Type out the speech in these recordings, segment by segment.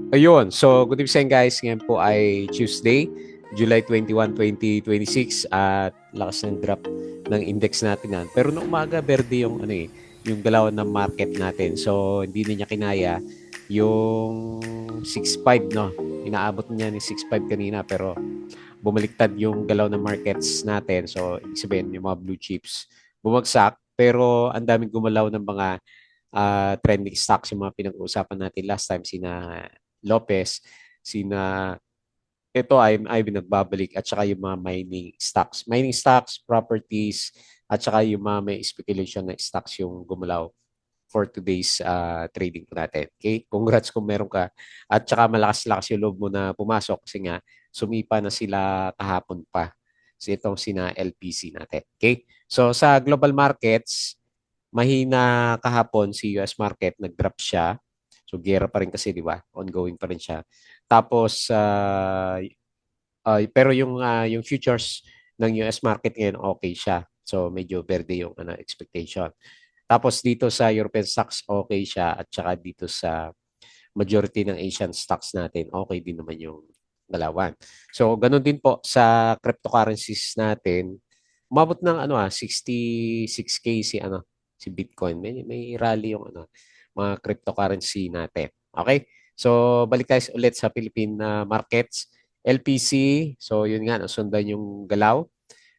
Ayun. So, good evening guys. Ngayon po ay Tuesday, July 21, 2026 at lakas ng drop ng index natin yan. Pero nung umaga, berde yung yung galaw ng market natin. So, hindi na niya kinaya yung 6.5, no? Inaabot niya ni 6.5 kanina pero bumaliktad yung galaw ng markets natin. So, ibig sabihin yung mga blue chips bumagsak pero ang daming gumalaw ng mga trending stocks yung mga pinag-uusapan natin last time sina Lopez, sina ito ay nagbabalik at saka yung mga mining stocks, properties at saka yung mga may speculation na stocks yung gumalaw for today's trading po natin. Okay? Congrats kung meron ka. At saka malakas-lakas yung loob mo na pumasok kasi nga sumipa na sila kahapon pa. So itong sina LPC natin. Okay? So sa global markets, mahina kahapon si US market, nag-drop siya. So gera pa rin kasi, di ba? Ongoing pa rin siya. Tapos pero yung futures ng US market ngayon okay siya. So medyo verde yung expectation. Tapos dito sa European stocks okay siya at saka dito sa majority ng Asian stocks natin okay din naman yung galawan. So ganun din po sa cryptocurrencies natin. Umabot ng 66K si Bitcoin. May rally yung mga cryptocurrency natin. Okay? So balik tayo ulit sa Philippine markets. LPC, so yun nga, nasundan yung galaw.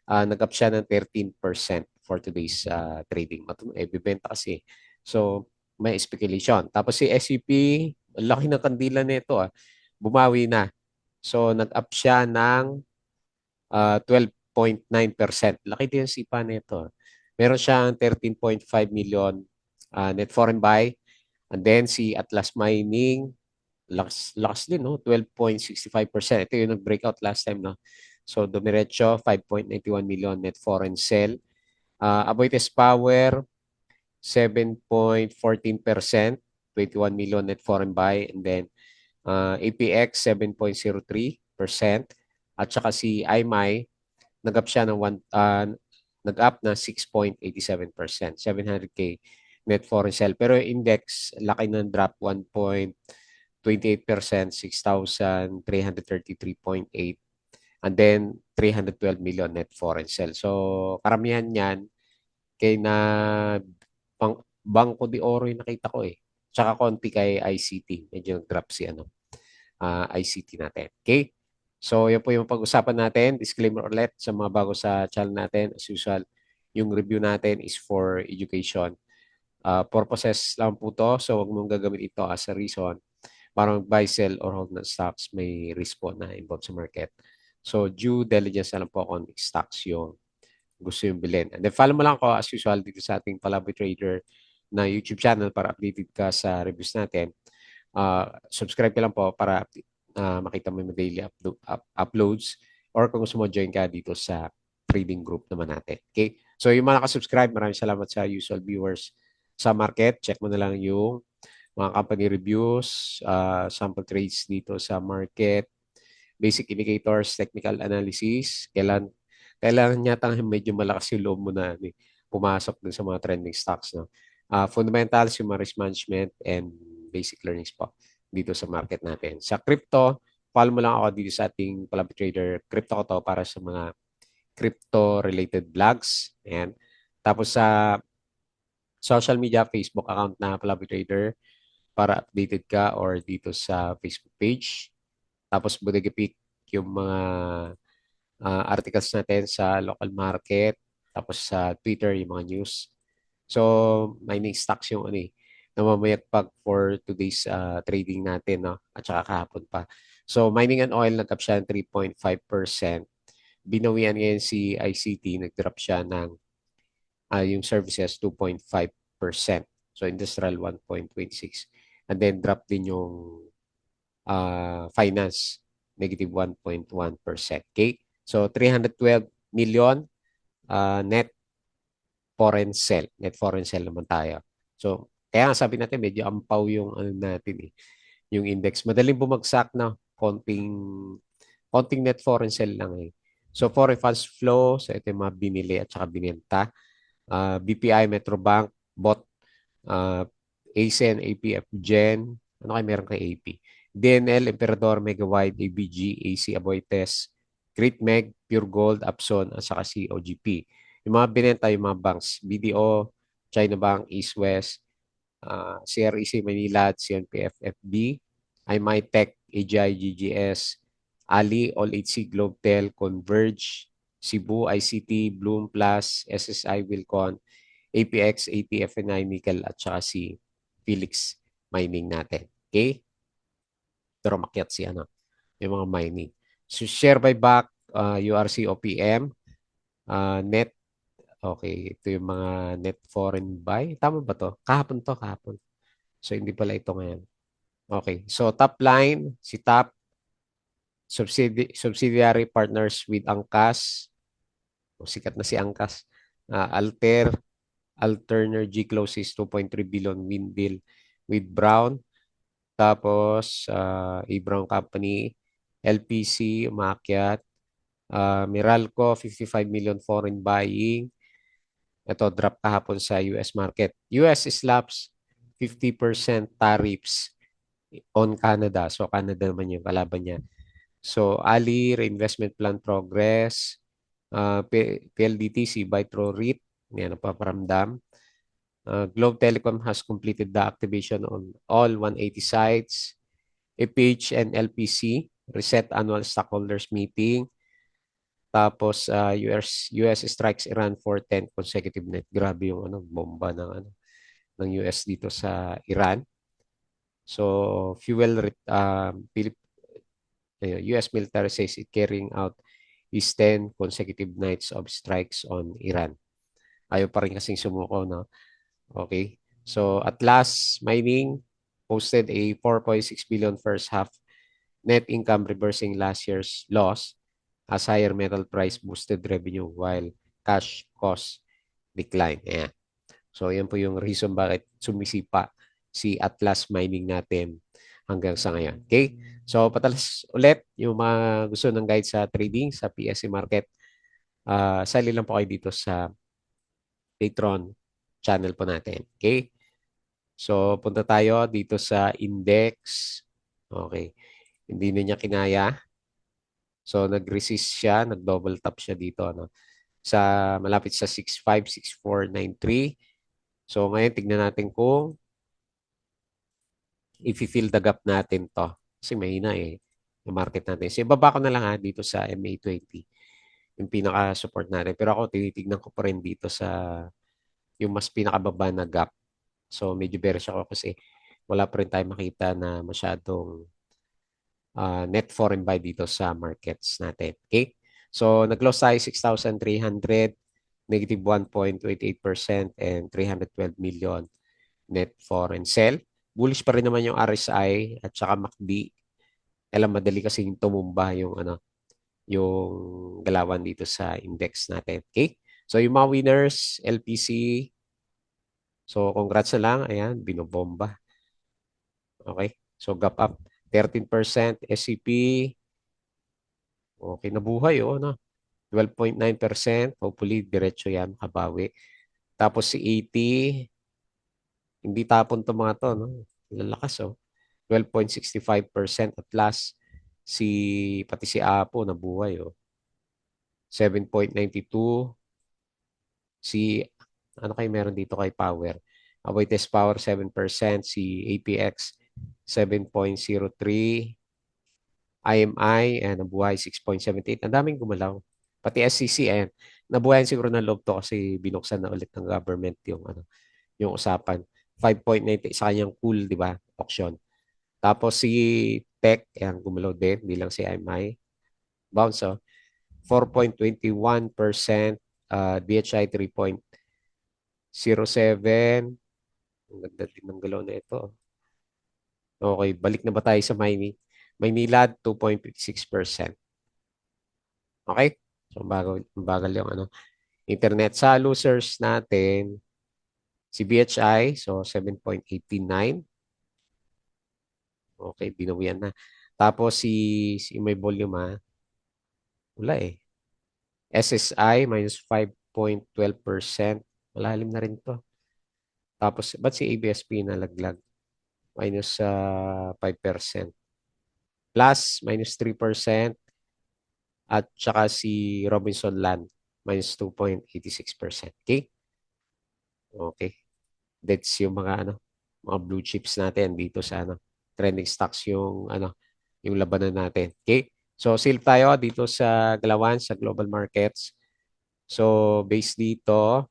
Nag-up siya ng 13% for today's trading. Bibenta kasi. So, may speculation. Tapos si SCP, ang laki ng kandila nito. Bumawi na. So, nag-up siya ng 12.9%. Laki din yung sipa nito. Meron siyang 13.5 million net foreign buy. And then si Atlas Mining, lakas din, no? 12.65%. Ito yung nag-breakout last time, no? So, dumiretso, 5.91 million net foreign sell. Aboitiz Power, 7.14%, 21 million net foreign buy. And then, APX, 7.03%. At saka si IMAI, nag-up siya ng nag-up na 6.87%, 700K net foreign sell. Pero yung index, laki ng drop, 1.28%, 6,333.8. And then, 312 million net foreign sell. So, karamihan yan kay na Bangko de Oro yung nakita ko eh. Tsaka konti kay ICT. Medyo nag-drop si ICT natin. Okay? So, yan po yung pag-usapan natin. Disclaimer ulit sa mga bago sa channel natin. As usual, yung review natin is for education. Purposes lang po to. So, huwag mong gagamit ito as a reason para mag-buy, sell, or hold ng stocks. May risk po na involved sa market. So, due diligence na lang po kung stocks yung gusto yung bilhin. And then, follow mo lang ako as usual dito sa ating Palaboy Trader na YouTube channel para updated ka sa reviews natin. Subscribe ka lang po para makita mo yung daily uploads or kung gusto mo join ka dito sa trading group naman natin. Okay? So yung mga nakasubscribe, maraming salamat sa usual viewers sa market. Check mo na lang yung mga company reviews, sample trades dito sa market, basic indicators, technical analysis. Kailangan yata medyo malakas yung loob mo na pumasok dun sa mga trending stocks. No? Fundamentals, yung mga risk management, and basic learnings po dito sa market natin. Sa crypto, follow mo lang ako dito sa ating Palabi Trader. Crypto ko to para sa mga crypto-related vlogs. And tapos sa social media, Facebook account na Palabi Trader para updated ka or dito sa Facebook page. Tapos Bodega Pick yung mga articles natin sa local market. Tapos sa Twitter yung mga news. So, mining stocks yung namamayagpag for today's trading natin, no? At saka kahapon pa. So, mining and oil, nag-up siya ng 3.5%. Binawian ngayon si ICT, nag-drop siya ng yung services 2.5%. So, industrial 1.26. And then, drop din yung finance, negative 1.1%. Okay? So, 312 million net foreign sell. Net foreign sell naman tayo. So, kaya nga sabi natin, medyo ampaw yung natin eh, yung index. Madaling bumagsak na konting net foreign sell lang eh. So, foreign funds flow, so ito yung mga binili at saka binenta. BPI, Metrobank, BOT, uh, ASEN, APF, Gen, ano kayo meron kay AP? DNL, Emperador, Megawide, ABG, AC, Aboitiz, Great Meg, Pure Gold, Upson, at saka si OGP. Yung mga binenta, yung mga banks, BDO, China Bank, East West, CREC Manila, at CNPF-FB, iMyTech, AGI, GGS, Ali, All HC, Globetel, Converge, Cebu, ICT, Bloom Plus, SSI, Wilcon, APX, ATFNI, Nickel, at saka si Felix Mining natin. Okay? Pero makyat si ano, yung mga mining. So share buyback, URC, OPM, net, okay, ito yung mga net foreign buy. Tama ba to? Kahapon to, kahapon. So hindi pala ito ngayon. Okay, so top line, si top, subsidiary partners with Angkas, o sikat na si Angkas, Alternergy closes 2.3 billion win deal with Brown. Tapos, A-Brown Company, LPC, umakyat. Meralco, 55 million foreign buying. Ito, drop kahapon sa US market. US slaps 50% tariffs on Canada. So, Canada naman yung kalaban niya. So, Ali, reinvestment plan progress. PLDT, Vitro REIT, yan ang paparamdam. Globe Telecom has completed the activation on all 180 sites. EPH and LPC, reset annual stockholders meeting. Tapos US strikes Iran for 10th consecutive night. Grabe yung bomba ng US dito sa Iran. So US military says it carrying out is 10 consecutive nights of strikes on Iran. Ayaw pa rin kasing sumuko, no? Okay. So Atlas Mining posted a 4.6 billion first half net income reversing last year's loss as higher metal price boosted revenue while cash cost decline. Ayan. So, yan po yung reason bakit sumisipa si Atlas Mining natin hanggang sa ngayon. Okay? So, patalas ulit yung mga gusto ng guide sa trading sa PSE market. Sali lang po kayo dito sa Patreon channel po natin. Okay? So, punta tayo dito sa index. Okay. Hindi na niya kinaya. So, nag-resist siya, nag-double top siya dito, ano, sa malapit sa 656493. So, ngayon, tignan natin kung i-fill the gap natin to. Kasi mahina eh, yung market natin. So, ibaba ko na lang dito sa MA20, yung pinaka-support natin. Pero ako, tinitignan ko pa rin dito sa yung mas pinakababa na gap. So, medyo bearish ako kasi wala pa rin tayo makita na masyadong net foreign buy dito sa markets natin. Okay? So, nag-close tayo 6,300, negative 1.28% and 312 million net foreign sell. Bullish pa rin naman yung RSI at saka MACD. Alam, madali kasi tumumba yung yung galawan dito sa index natin. Okay? So, yung mga winners, LPC, so congrats na lang. Ayan, binobomba. Okay? So, gap up 13%, SCP, okay, nabuhay, no? 12.9%. Hopefully, diretso yan, kabawi. Tapos si 80, hindi tapon to mga to, no? Lalakas, 12.65% at last. Pati si Apo nabuhay, 7.92. Si, ano kayo meron dito kay Power? Avoites Power, 7%. Si APX, 7.03. IMI, nabuhay 6.78. Ang daming gumalaw. Pati SCC, nabuhayan siguro ng loob to kasi binuksan na ulit ng government yung usapan. 5.90 sa kanyang pool, di ba? Auction. Tapos si Tech, gumalaw din, hindi lang si IMI. Bounce, 4.21%, DHI 3.07. Ang ganda din ng galaw na ito. Okay, balik na ba tayo sa mining? Maynila, 2.56%. Okay? So, bagal yung internet. Sa losers natin, si BHI, so 7.89. Okay, binawian na. Tapos si may volume wala eh. SSI, minus 5.12%. Malalim na rin to. Tapos, ba't si ABSP nalaglag? Minus 5%. plus minus 3%, at saka si Robinson Land minus 2.86%. Okay? Okay. That's yung mga mga blue chips natin dito sa trending stocks yung yung labanan natin. Okay? So silip tayo dito sa Galawan sa global markets. So based dito,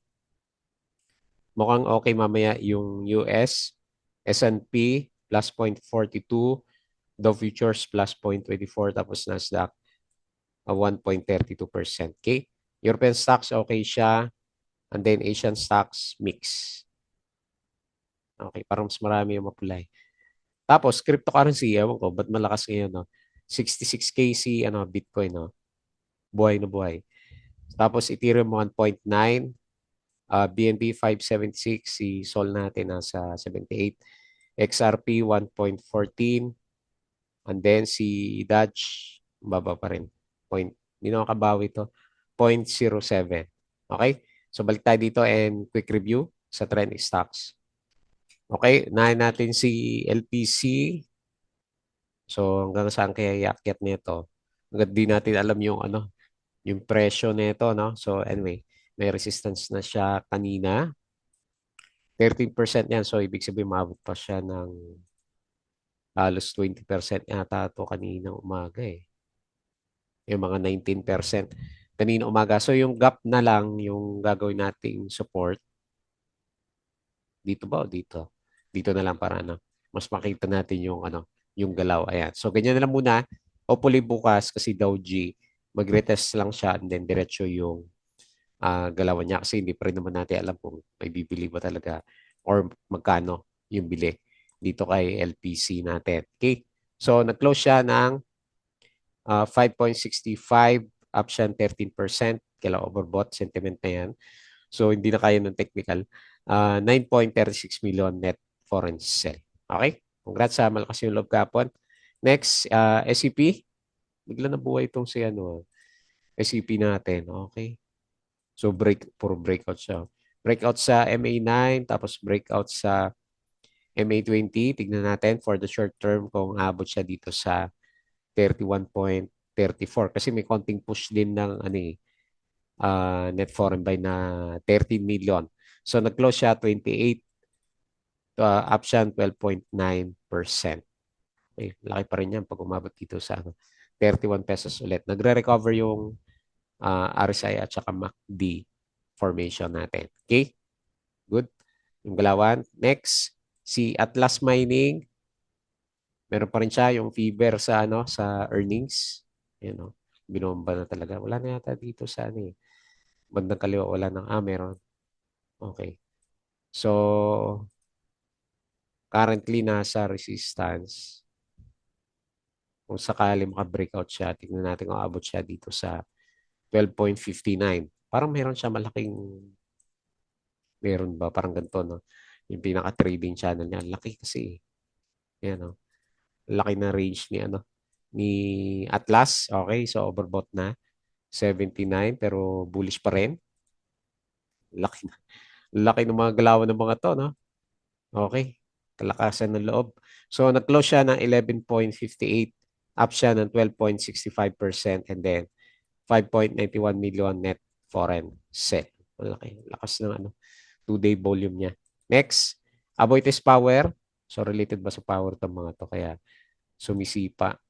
mukhang okay mamaya yung US, S&P plus 0.42, Dow Futures plus 0.24, tapos Nasdaq 1.32%. Okay? European stocks okay siya, and then Asian stocks mix. Okay, parang mas marami yung mapulay. Tapos cryptocurrency, ewan ko, ba't malakas ngayon, no? 66K si Bitcoin, no? Buhay na buhay. Tapos Ethereum 1.9, BNB 576, si Sol natin nasa 78, XRP 1.14, and then si Dodge, baba pa rin. Hindi na makabawi to. 0.07. Okay? So balik tayo dito and quick review sa trending stocks. Okay, unahin natin si LPC. So hanggang saan kaya iakyat nito? Hanggang di natin alam yung yung presyo nito, no? So anyway, may resistance na siya kanina. 13% yan. So ibig sabihin maabot pa siya ng halos 20% yata ito kanina umaga eh. Yung mga 19% kanina umaga. So yung gap na lang yung gagawin nating support. Dito ba o dito? Dito na lang para mas makita natin yung yung galaw. Ayan. So ganyan na lang muna. Hopefully bukas kasi daw magretest lang siya and then diretso yung galawan niya kasi hindi pa rin naman natin alam kung may bibili ba talaga or magkano yung bili dito kay LPC natin. Okay? So nag-close siya ng 5.65, up siya ng 13%. Kailang overbought sentiment na yan. So, hindi na kaya ng technical. 9.36 million net foreign sale. Okay? Congrats sa malakas yung loob kapon. Next, SEP. Bigla na buhay itong si SEP natin. Okay? So, puro breakout siya. Breakout sa MA9, tapos breakout sa MA20. Tignan natin for the short term kung abot siya dito sa 31.34. Kasi may konting push din ng net foreign buy na 13 million. So nag-close siya 28, up siya 12.9%. Okay, laki pa rin yan pag umabot dito sa 31 pesos ulit. Nagre-recover yung RSI at saka MACD formation natin. Okay? Good. Yung galawan. Next, si Atlas Mining. Meron pa rin siya yung fever sa sa earnings. Yan, binomba na talaga. Wala na yata dito sa bandang kaliwa wala nang meron. Okay. So, currently nasa resistance. Kung sakali maka-breakout siya, tingnan natin kung abot siya dito sa 12.59. Parang meron siya meron ba? Parang ganito, no? Yung pinaka-trading channel niya. Laki kasi. Yan, no? Laki na range ni Atlas. Okay, so overbought na. 79 pero bullish pa rin. Laki na. Laki ng mga galawan ng mga to, no? Okay. Kalakasan ng loob. So, nag-close siya ng 11.58, up siya ng 12.65%, and then 5.91 million net foreign sale. Malaki. Lakas ng 2-day volume niya. Next, Aboitiz Power. So, related ba sa power itong mga to? Kaya sumisipa.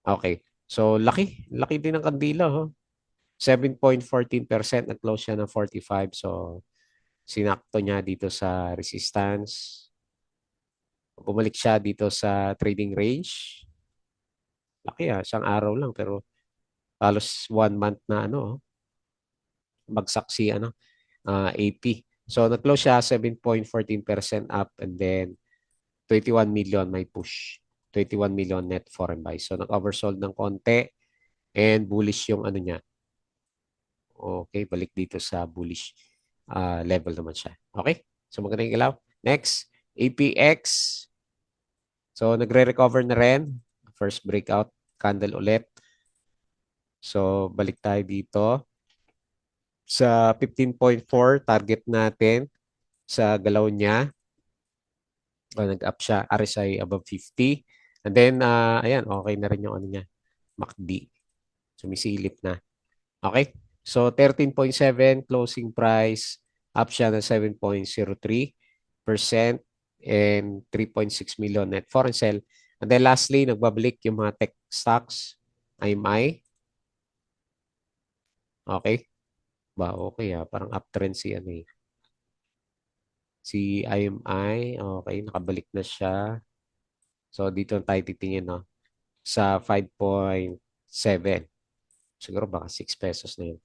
Okay. So, laki. Laki din ng kandila. 7.14%. Nag-close siya ng 45. So, sinakto niya dito sa resistance. Bumalik siya dito sa trading range. Laki isang araw lang pero halos 1 month na bagsak si AP. So nag-close siya 7.14% up and then 21 million may push. 21 million net foreign buy. So nag-oversold ng konti and bullish yung niya. Okay, balik dito sa bullish level naman siya. Okay? So maganda yung ilaw. Next, APX. So nagre-recover na rin. First breakout candle ulit. So balik tayo dito. Sa 15.4 target natin sa galaw niya. Nag-up siya RSI above 50. And then, ayan, okay na rin yung ano niya, MACD. Sumisilip na. Okay? So, 13.7 closing price, up siya ng 7.03% and 3.6 million net foreign sell. And then lastly, nagbabalik yung mga tech stocks, IMI. Okay? Ba, okay parang uptrend si ano eh. Si IMI, okay, nakabalik na siya. So, dito tayo titingin, no? Sa 5.7. Siguro baka 6 pesos na yun.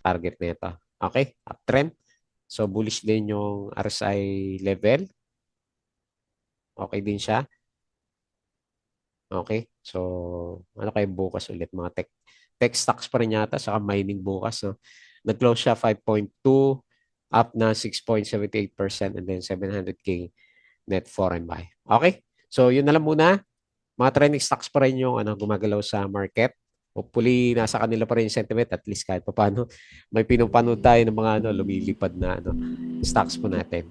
Target na ito. Okay? Uptrend. So, bullish din yung RSI level. Okay din siya. Okay? So, ano kayo bukas ulit? Mga tech stocks pa rin yata, saka mining bukas. No? Nag-close siya 5.2, up na 6.78% and then 700K net foreign buy. Okay? So, yun na lang muna. Mga trending stocks pa rin yung gumagalaw sa market. Hopefully, nasa kanila pa rin yung sentiment at least kahit pa paano may pinupanood tayo ng mga lumilipad na stocks po natin.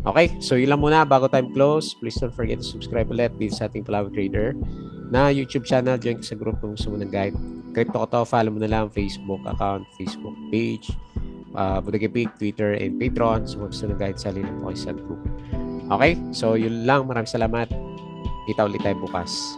Okay, so yun lang muna bago time close. Please don't forget to subscribe ulit dito sa ating Palawan Trader na YouTube channel. Join ka sa group kung gusto mo ng guide. Crypto ko to, follow mo na lang Facebook account, Facebook page, Budagipig, Twitter, and Patreon. So, gusto ng guide sa lilang po kayo sa group. Okay, so yun lang. Maraming salamat. Kita ulit tayo bukas.